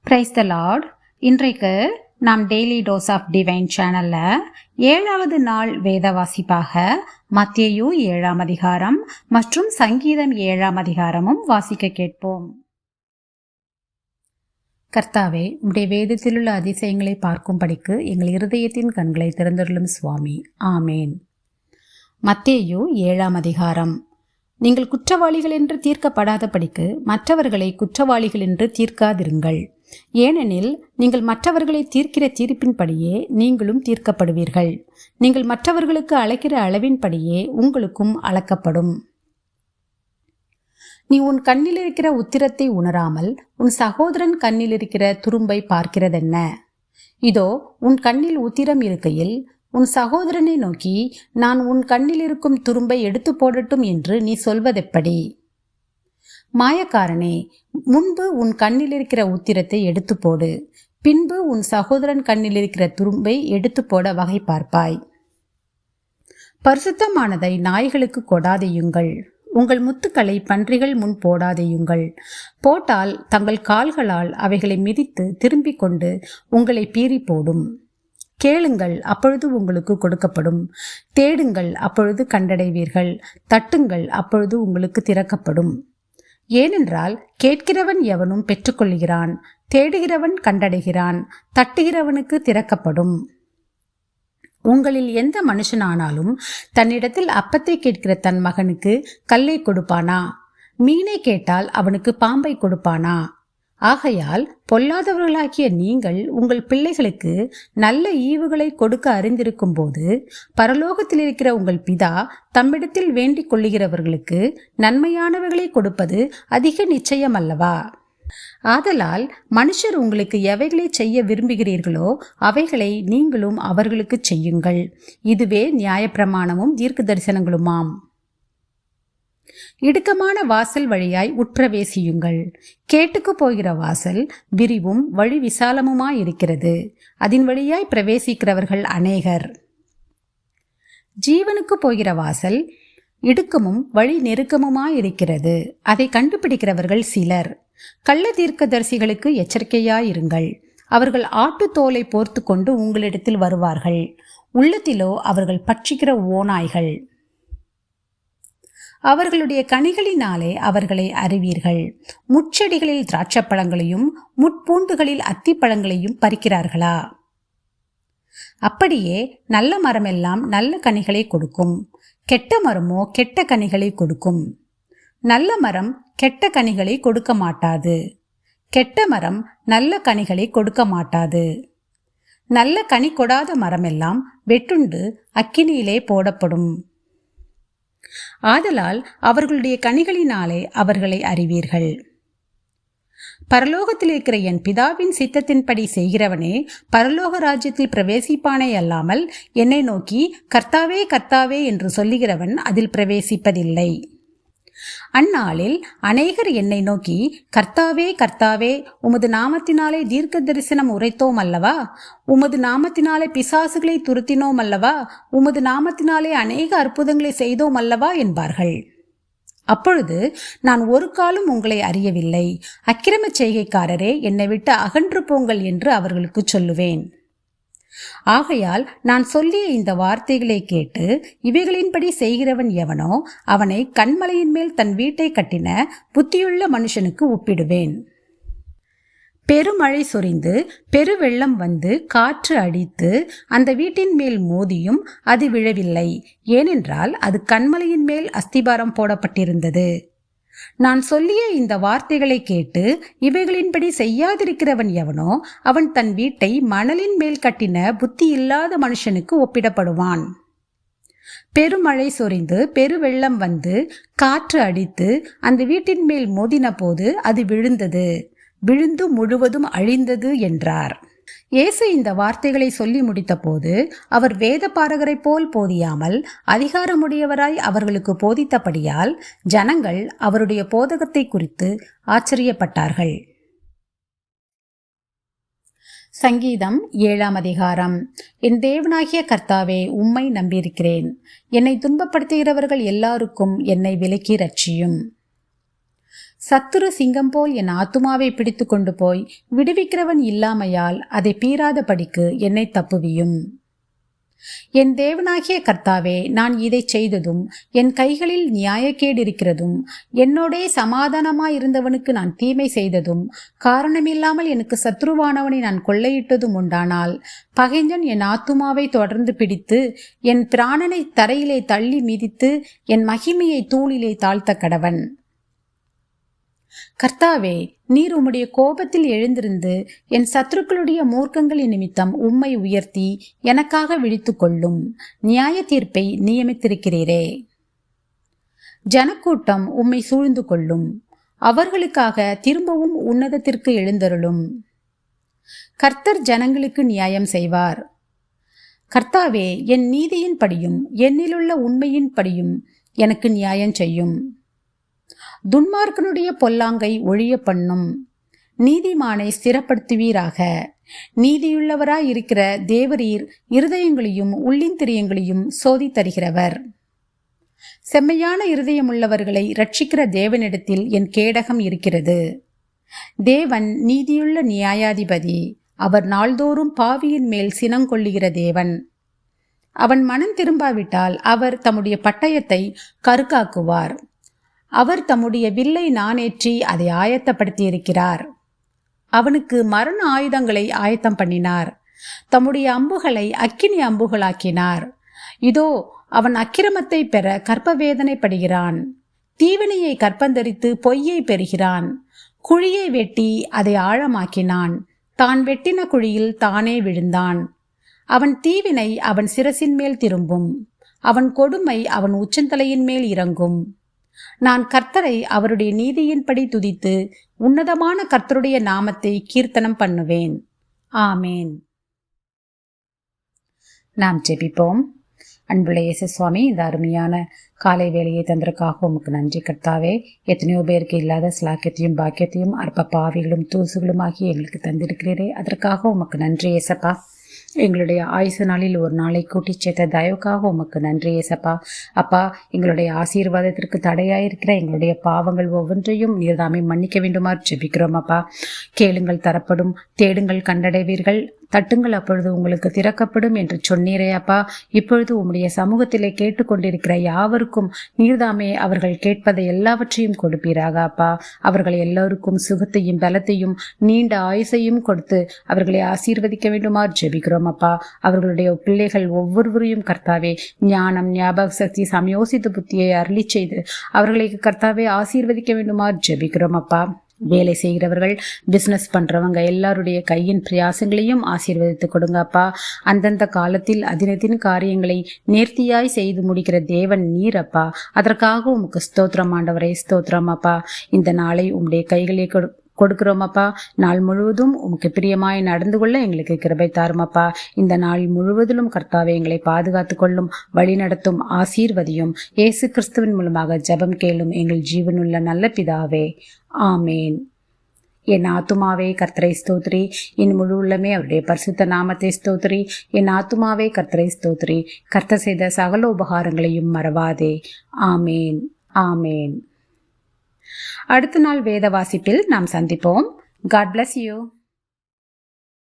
Praise the Lord. இன்றைக்கு நாம் daily dose of divine சேனல்ல 7வது நாள் வேத வாசிப்பாக மத்தேயு 7ஆம் அதிகாரம் மற்றும் சங்கீதம் 7ஆம் அதிகாரமும் வாசிக்க கேட்போம். கர்த்தாவே, உம்முடைய வேதத்திலுள்ள அதிசயங்களை பார்க்கும்படிக்கு எங்கள் இருதயத்தின் கண்களை திறந்தருளும் சுவாமி. ஆமேன். மத்தேயு 7ஆம் அதிகாரம். நீங்கள் குற்றவாளிகள் என்று தீர்க்கப்படாதபடிக்கு மற்றவர்களை குற்றவாளிகள் என்று தீர்க்காதிருங்கள். ஏனெனில் நீங்கள் மற்றவர்களை தீர்க்கிற தீர்ப்பின்படியே நீங்களும் தீர்க்கப்படுவீர்கள். நீங்கள் மற்றவர்களுக்கு அளக்கிற அளவின்படியே உங்களுக்கும் அளக்கப்படும். நீ உன் கண்ணில் இருக்கிற உத்திரத்தை உணராமல் உன் சகோதரன் கண்ணில் இருக்கிற துரும்பை பார்க்கிறதென்ன? இதோ, உன் கண்ணில் உத்திரம் இருக்கையில் உன் சகோதரனை நோக்கி, நான் உன் கண்ணில் இருக்கும் துரும்பை எடுத்து போடட்டும் என்று நீ சொல்வதெப்படி? மாயக்காரனே, முன்பு உன் கண்ணில் இருக்கிற உத்திரத்தை எடுத்து போடு, பின்பு உன் சகோதரன் கண்ணில் இருக்கிற துரும்பை எடுத்து போட வகை பார்ப்பாய். பரிசுத்தமானதை நாய்களுக்கு கொடாதேயுங்கள், உங்கள் முத்துக்களை பன்றிகள் முன் போடாதேயுங்கள். போட்டால் தங்கள் கால்களால் அவைகளை மிதித்து திரும்பிக் கொண்டு உங்களை பீறி போடும். கேளுங்கள், அப்பொழுது உங்களுக்கு கொடுக்கப்படும். தேடுங்கள், அப்பொழுது கண்டடைவீர்கள். தட்டுங்கள், அப்பொழுது உங்களுக்கு திறக்கப்படும். ஏனென்றால் கேட்கிறவன் எவனும் பெற்றுக்கொள்கிறான், தேடுகிறவன் கண்டடைகிறான், தட்டுகிறவனுக்கு திறக்கப்படும். உங்களில் எந்த மனுஷனானாலும் தன்னிடத்தில் அப்பத்தை கேட்கிற தன் மகனுக்கு கல்லை கொடுப்பானா? மீனை கேட்டால் அவனுக்கு பாம்பை கொடுப்பானா? ஆகையால் பொல்லாதவர்களாகிய நீங்கள் உங்கள் பிள்ளைகளுக்கு நல்ல ஈவுகளை கொடுக்க அறிந்திருக்கும் போது பரலோகத்தில் இருக்கிற உங்கள் பிதா தம்மிடத்தில் வேண்டிக் கொள்ளுகிறவர்களுக்கு நன்மையானவைகளை கொடுப்பது அதிக நிச்சயம் அல்லவா? ஆதலால் மனுஷர் உங்களுக்கு எவைகளை செய்ய விரும்புகிறீர்களோ அவைகளை நீங்களும் அவர்களுக்கு செய்யுங்கள். இதுவே நியாயப்பிரமாணமும் தீர்க்க தரிசனங்களுமாம். இடுக்கமான வாசல் வழியாய் உட்பிரவேசியுங்கள். கேட்டுக்கு போகிற வாசல் விரிவும் வழி விசாலமுமாயிருக்கிறது, அதன் வழியாய் பிரவேசிக்கிறவர்கள் அநேகர். ஜீவனுக்கு போகிற வாசல் இடுக்கமும் வழி நெருக்கமுமாயிருக்கிறது, அதை கண்டுபிடிக்கிறவர்கள் சிலர். கள்ள தீர்க்கதரிசிகளுக்கு எச்சரிக்கையாயிருங்கள். அவர்கள் ஆட்டுத்தோலை போர்த்து கொண்டு உங்களிடத்தில் வருவார்கள், உள்ளத்திலோ அவர்கள் பட்சிக்கிற ஓநாய்கள். அவர்களுடைய கனிகளினாலே அவர்களை அறிவீர்கள். முட்செடிகளில் திராட்சப்பழங்களையும் முட்பூண்டுகளில் அத்திப்பழங்களையும் பறிக்கிறார்களா? அப்படியே நல்ல மரமெல்லாம் நல்ல கனிகளை கொடுக்கும், கெட்ட மரமோ கெட்ட கனிகளை கொடுக்கும். நல்ல மரம் கெட்ட கனிகளை கொடுக்க மாட்டாது, கெட்ட மரம் நல்ல கனிகளை கொடுக்க மாட்டாது. நல்ல கனி கொடாத மரமெல்லாம் வெட்டுண்டு அக்கினியிலே போடப்படும். ஆதலால் அவர்களுடைய கனிகளினாலே அவர்களை அறிவீர்கள். பரலோகத்தில் இருக்கிற என் பிதாவின் சித்தத்தின்படி செய்கிறவனே பரலோக ராஜ்யத்தில் பிரவேசிப்பானே அல்லாமல் என்னை நோக்கி கர்த்தாவே கர்த்தாவே என்று சொல்லுகிறவன் அதில் பிரவேசிப்பதில்லை. அந்நாளில் அநேகர் என்னை நோக்கி, கர்த்தாவே கர்த்தாவே, உமது நாமத்தினாலே தீர்க்க தரிசனம் உரைத்தோம் அல்லவா? உமது நாமத்தினாலே பிசாசுகளை துரத்தினோம் அல்லவா? உமது நாமத்தினாலே அநேக அற்புதங்களை செய்தோம் அல்லவா என்பார்கள். அப்பொழுது நான் ஒரு காலம் உங்களை அறியவில்லை, அக்கிரம செய்கைக்காரரே, என்னை விட்டு அகன்று போங்கள் என்று அவர்களுக்கு சொல்லுவேன். ஆகையால் நான் சொல்லிய இந்த வார்த்தைகளை கேட்டு இவைகளின்படி செய்கிறவன் எவனோ அவனை கன்மலையின் மேல் தன் வீட்டை கட்டின புத்தியுள்ள மனுஷனுக்கு ஒப்பிடுவேன். பெருமழை சொரிந்து பெருவெள்ளம் வந்து காற்று அடித்து அந்த வீட்டின் மேல் மோதியும் அது விழவில்லை, ஏனென்றால் அது கன்மலையின் மேல் அஸ்திபாரம் போடப்பட்டிருந்தது. நான் சொல்லிய இந்த வார்த்தைகளை கேட்டு இவைகளின்படி செய்யாதிருக்கிறவன் எவனோ அவன் தன் வீட்டை மணலின் மேல் கட்டின புத்தி இல்லாத மனுஷனுக்கு ஒப்பிடப்படுவான். பெருமழை சொரிந்து பெருவெள்ளம் வந்து காற்று அடித்து அந்த வீட்டின் மேல் மோதின போது அது விழுந்தது, விழுந்து முழுவதும் அழிந்தது என்றார். இயேசு இந்த வார்த்தைகளை சொல்லி முடித்த போது அவர் வேத பாரகரை போல் போதியாமல் அதிகாரமுடையவராய் அவர்களுக்கு போதித்தபடியால் ஜனங்கள் அவருடைய போதகத்தை குறித்து ஆச்சரியப்பட்டார்கள். சங்கீதம் 7ஆம் அதிகாரம். என் தேவனாகிய கர்த்தாவே, உம்மை நம்பியிருக்கிறேன். என்னை துன்பப்படுத்துகிறவர்கள் எல்லாருக்கும் என்னை விலக்கி ரட்சியும். சத்துரு சிங்கம் போல் என் ஆத்துமாவை பிடித்து கொண்டு போய் விடுவிக்கிறவன் இல்லாமையால் அதை பீறாதபடிக்கு என்னை தப்புவியும். என் தேவனாகிய கர்த்தாவே, நான் இதை செய்ததும் என் கைகளில் நியாயக்கேடு இருக்கிறதும் என்னோடே சமாதானமாயிருந்தவனுக்கு நான் தீமை செய்ததும் காரணமில்லாமல் எனக்கு சத்ருவானவனை நான் கொள்ளையிட்டதும் உண்டானால், பகைஞன் என் ஆத்துமாவை தொடர்ந்து பிடித்து என் பிராணனை தரையிலே தள்ளி மிதித்து என் மகிமையை தூளிலே தாழ்த்த கடவன். கர்த்தாவே, நீர் உம்முடைய கோபத்தில் எழுந்திருந்து என் சத்துருக்களுடைய மூர்க்கங்களின் நிமித்தம் உம்மை உயர்த்தி எனக்காக விழித்து கொள்ளும். நியாய தீர்ப்பை நியமித்திருக்கிறீரே. ஜனக்கூட்டம் உம்மை சூழ்ந்து கொள்ளும். அவர்களுக்காக திரும்பவும் உன்னதத்திற்கு எழுந்தருளும். கர்த்தர் ஜனங்களுக்கு நியாயம் செய்வார். கர்த்தாவே, என் நீதியின் படியும் என்னிலுள்ள உண்மையின் படியும் எனக்கு நியாயம் செய்யும். துன்மார்க்கனுடைய பொல்லாங்கை ஒழிய பண்ணும். நீதிமானை ஸ்திரப்படுத்துவீராக. நீதியுள்ளவராய் இருக்கிற தேவரீர் இருதயங்களையும் உள்ளிந்திரியங்களையும் சோதி தருகிறவர். செம்மையான இருதயமுள்ளவர்களை ரட்சிக்கிற தேவனிடத்தில் என் கேடகம் இருக்கிறது. தேவன் நீதியுள்ள நியாயாதிபதி. அவர் நாள்தோறும் பாவியின் மேல் சினங்கொள்ளுகிற தேவன். அவன் மனம் திரும்பாவிட்டால் அவர் தம்முடைய பட்டயத்தை கருக்காக்குவார். அவர் தம்முடைய வில்லை நாணேற்றி அதை ஆயத்தப்படுத்தியிருக்கிறார். அவனுக்கு மரண ஆயுதங்களை ஆயத்தம் பண்ணினார். தம்முடைய அம்புகளை அக்கினி அம்புகளாக்கினார். இதோ, அவன் அக்கிரமத்தை பெற கர்ப்பவேதனைப்படுகிறான். தீவினையை கற்பந்தரித்து பொய்யை பெறுகிறான். குழியை வெட்டி அதை ஆழமாக்கினான். தான் வெட்டின குழியில் தானே விழுந்தான். அவன் தீவினை அவன் சிரசின் மேல் திரும்பும். அவன் கொடுமை அவன் உச்சந்தலையின் மேல் இறங்கும். நான் கர்த்தரை அவருடைய நீதியின்படி துதித்து உன்னதமான கர்த்தருடைய நாமத்தை கீர்த்தனம் பண்ணுவேன். ஆமேன். நாம் ஜெபிப்போம். அன்புள்ள இயேசு சுவாமி, இந்த அருமையான காலை வேலையை தந்தற்காக உமக்கு நன்றி கர்த்தாவே. எத்தனையோ பேருக்கு இல்லாத ஸ்லாக்கியத்தையும் பாக்கியத்தையும் அற்ப பாவிகளும் தூசுகளும் ஆகி எங்களுக்கு தந்திருக்கிறீரே, அதற்காக உமக்கு நன்றி ஏசப்பா. எங்களுடைய ஆயுசு நாளில் ஒரு நாளை கூட்டி சேர்த்த தயவுக்காக உமக்கு நன்றி ஏசப்பா. அப்பா, எங்களுடைய ஆசீர்வாதத்திற்கு தடையாயிருக்கிற எங்களுடைய பாவங்கள் ஒவ்வொன்றையும் நீர்தாமே மன்னிக்க வேண்டுமாறு ஜெபிக்கிறோம் அப்பா. கேளுங்கள் தரப்படும், தேடுங்கள் கண்டடைவீர்கள், தட்டுங்கள் அப்பொழுது உங்களுக்கு திறக்கப்படும் என்று சொன்னீரே அப்பா. இப்பொழுது உம்முடைய சமூகத்திலே கேட்டுக்கொண்டிருக்கிற யாவருக்கும் நீர்தாமே அவர்கள் கேட்பதை எல்லாவற்றையும் கொடுப்பீராக அப்பா. அவர்கள் எல்லோருக்கும் சுகத்தையும் பலத்தையும் நீண்ட ஆயுசையும் கொடுத்து அவர்களை ஆசீர்வதிக்க வேண்டுமாறு ஜெபிக்கிறோம் அப்பா. அவர்களுடைய பிள்ளைகள் ஒவ்வொருவரையும் கர்த்தாவே ஞானம், ஞாபக சக்தி, சமயோசித்த புத்தியை அருளி செய்து அவர்களை கர்த்தாவே ஆசீர்வதிக்க வேண்டுமாறு ஜெபிக்கிறோம் அப்பா. வேலை செய்கிறவர்கள், பிஸ்னஸ் பண்ணுறவங்க எல்லாருடைய கையின் பிரயாசங்களையும் ஆசீர்வதித்து கொடுங்க அப்பா. அந்தந்த காலத்தில் அதினத்தின் காரியங்களை நேர்த்தியாய் செய்து முடிக்கிற தேவன் நீர் அப்பா. அதற்காக உமக்கு ஸ்தோத்திரம் ஆண்டவரே, ஸ்தோத்திரம் அப்பா. இந்த நாளை உம்முடைய கைகளை கொடுக்கிறோம் அப்பா. நாள் முழுவதும் உமக்கு பிரியமாய் நடந்து கொள்ள எங்களுக்கு கிருபை தாரும் அப்பா. இந்த நாள் முழுவதிலும் கர்த்தாவே எங்களை பாதுகாத்து கொள்ளும், வழி நடத்தும், ஆசீர்வதியும். இயேசு கிறிஸ்துவின் மூலமாக ஜெபம் கேளும் எங்கள் ஜீவனுள்ள நல்ல பிதாவே, ஆமேன். என் ஆத்துமாவே கர்த்தரை ஸ்தோத்ரி, என் முழு உள்ளமே அவருடைய பரிசுத்த நாமத்தை ஸ்தோத்ரி. என் ஆத்துமாவே கர்த்தரை ஸ்தோத்ரி, கர்த்தர் செய்த சகல உபகாரங்களையும் மறவாதே. ஆமேன், ஆமேன். அடுத்த நாள் வேத வாசிப்பில் நாம் சந்திப்போம். God bless you.